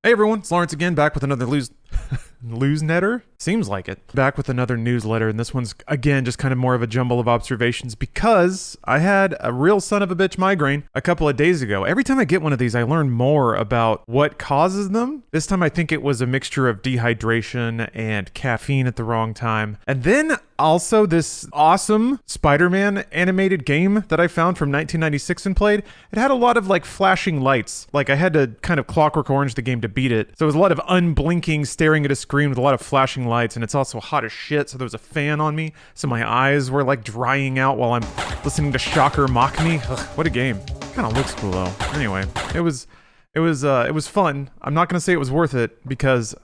Hey everyone, it's Lawrence again, back with another newsletter? Seems like it. Back with another newsletter, and this one's, again, just kind of more of a jumble of observations because I had a real son of a bitch migraine a couple of days ago. Every time I get one of these, I learn more about what causes them. This time I think it was a mixture of dehydration and caffeine at the wrong time. And then also this awesome Spider-Man animated game that I found from 1996 and played. It had a lot of like flashing lights. Like I had to kind of Clockwork Orange the game to beat it. So it was a lot of unblinking staring at a screen with a lot of flashing lights, and it's also hot as shit, so there was a fan on me, so my eyes were like drying out while I'm listening to Shocker mock me. Ugh, what a game. Kind of looks cool though. Anyway, it was fun. I'm not gonna say it was worth it because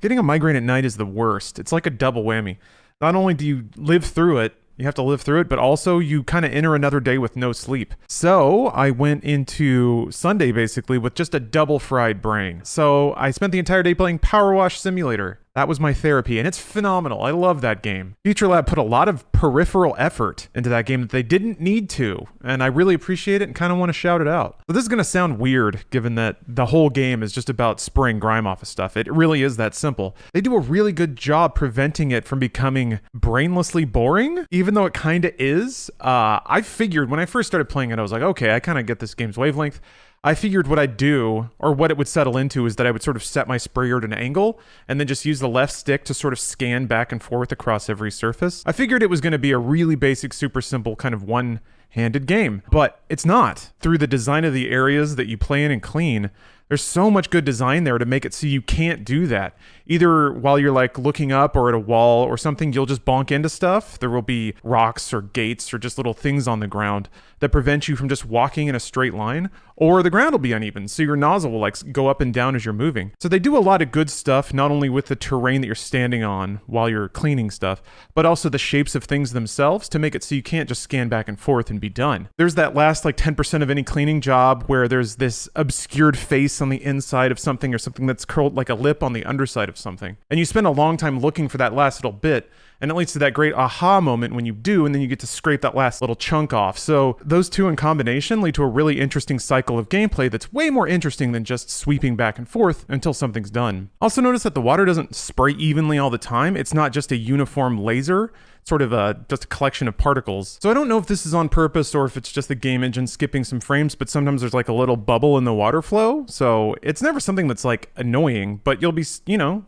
getting a migraine at night is the worst. It's like a double whammy. Not only do you live through it, you have to live through it, but also you kind of enter another day with no sleep. So I went into Sunday basically with just a double fried brain. So I spent the entire day playing PowerWash Simulator. That was my therapy, and it's phenomenal. I love that game. Future Lab put a lot of peripheral effort into that game that they didn't need to, and I really appreciate it and kind of want to shout it out. So this is going to sound weird, given that the whole game is just about spraying grime off of stuff. It really is that simple. They do a really good job preventing it from becoming brainlessly boring, even though it kind of is. I figured when I first started playing it, I was like, okay, I kind of get this game's wavelength. I figured what I'd do, or what it would settle into, is that I would sort of set my sprayer at an angle and then just use the left stick to sort of scan back and forth across every surface. I figured it was going to be a really basic, super simple kind of one-handed game, but it's not. Through the design of the areas that you play in and clean, there's so much good design there to make it so you can't do that. Either while you're like looking up or at a wall or something, you'll just bonk into stuff. There will be rocks or gates or just little things on the ground that prevent you from just walking in a straight line, or the ground will be uneven, so your nozzle will like go up and down as you're moving. So they do a lot of good stuff, not only with the terrain that you're standing on while you're cleaning stuff, but also the shapes of things themselves to make it so you can't just scan back and forth and be done. There's that last like 10% of any cleaning job where there's this obscured face on the inside of something or something that's curled like a lip on the underside of something. And you spend a long time looking for that last little bit, and it leads to that great aha moment when you do, and then you get to scrape that last little chunk off. So those two in combination lead to a really interesting cycle of gameplay that's way more interesting than just sweeping back and forth until something's done. Also notice that the water doesn't spray evenly all the time. It's not just a uniform laser, sort of just a collection of particles. So I don't know if this is on purpose or if it's just the game engine skipping some frames, but sometimes there's like a little bubble in the water flow. So it's never something that's like annoying, but you'll be,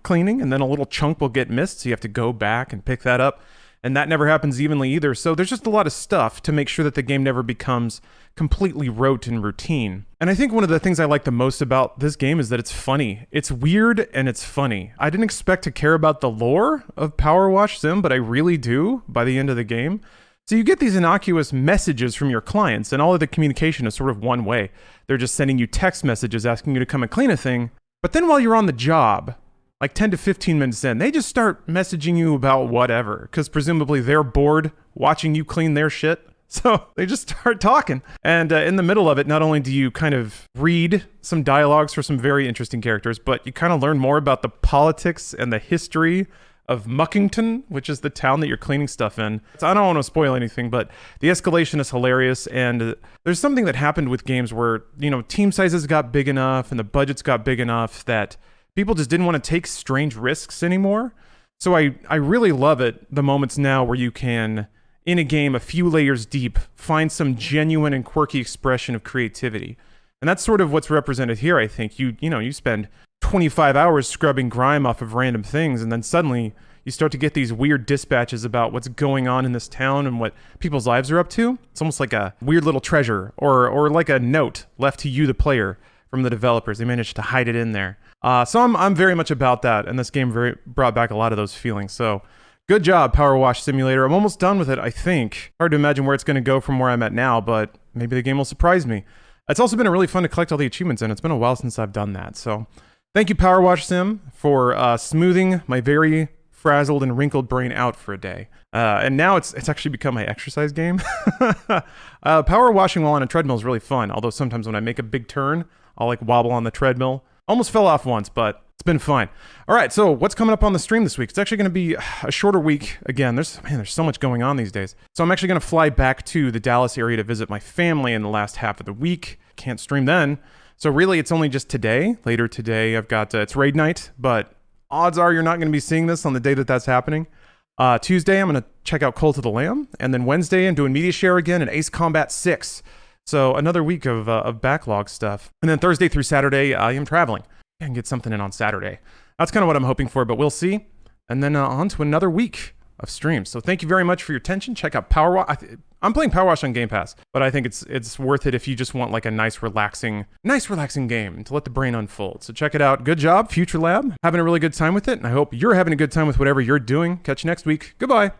cleaning and then a little chunk will get missed. So you have to go back and pick that up. And that never happens evenly either. So there's just a lot of stuff to make sure that the game never becomes completely rote and routine. And I think one of the things I like the most about this game is that it's funny. It's weird and it's funny. I didn't expect to care about the lore of PowerWash Sim, but I really do by the end of the game. So you get these innocuous messages from your clients, and all of the communication is sort of one way. They're just sending you text messages asking you to come and clean a thing. But then while you're on the job, like 10 to 15 minutes in, they just start messaging you about whatever, because presumably they're bored watching you clean their shit. So they just start talking. And in the middle of it, not only do you kind of read some dialogues for some very interesting characters, but you kind of learn more about the politics and the history of Muckington, which is the town that you're cleaning stuff in. So I don't want to spoil anything, but the escalation is hilarious. And there's something that happened with games where, team sizes got big enough and the budgets got big enough that people just didn't want to take strange risks anymore. So I really love it, the moments now where you can, in a game a few layers deep, find some genuine and quirky expression of creativity. And that's sort of what's represented here, I think. You spend 25 hours scrubbing grime off of random things, and then suddenly you start to get these weird dispatches about what's going on in this town and what people's lives are up to. It's almost like a weird little treasure, or like a note left to you, the player, from the developers. They managed to hide it in there. So I'm very much about that, and this game brought back a lot of those feelings. So good job, PowerWash Simulator. I'm almost done with it, I think. Hard to imagine where it's going to go from where I'm at now, but maybe the game will surprise me. It's also been really fun to collect all the achievements, and it's been a while since I've done that. So thank you, PowerWash Sim, for smoothing my very frazzled and wrinkled brain out for a day. And now it's actually become my exercise game. Power washing while on a treadmill is really fun, although sometimes when I make a big turn, I'll like wobble on the treadmill. Almost fell off once, but it's been fine. All right, so what's coming up on the stream this week? It's actually going to be a shorter week. Again, there's so much going on these days. So I'm actually going to fly back to the Dallas area to visit my family in the last half of the week. Can't stream then. So really, it's only just today. Later today, I've got it's raid night, but odds are you're not going to be seeing this on the day that that's happening. Tuesday, I'm going to check out Cult of the Lamb, and then Wednesday, I'm doing Media Share again and Ace Combat 6. So another week of backlog stuff. And then Thursday through Saturday, I am traveling. I can get something in on Saturday. That's kind of what I'm hoping for, but we'll see. And then on to another week of streams. So thank you very much for your attention. Check out PowerWash. I'm playing PowerWash on Game Pass, but I think it's worth it if you just want like a nice relaxing game to let the brain unfold. So check it out. Good job, Future Lab. Having a really good time with it, and I hope you're having a good time with whatever you're doing. Catch you next week. Goodbye.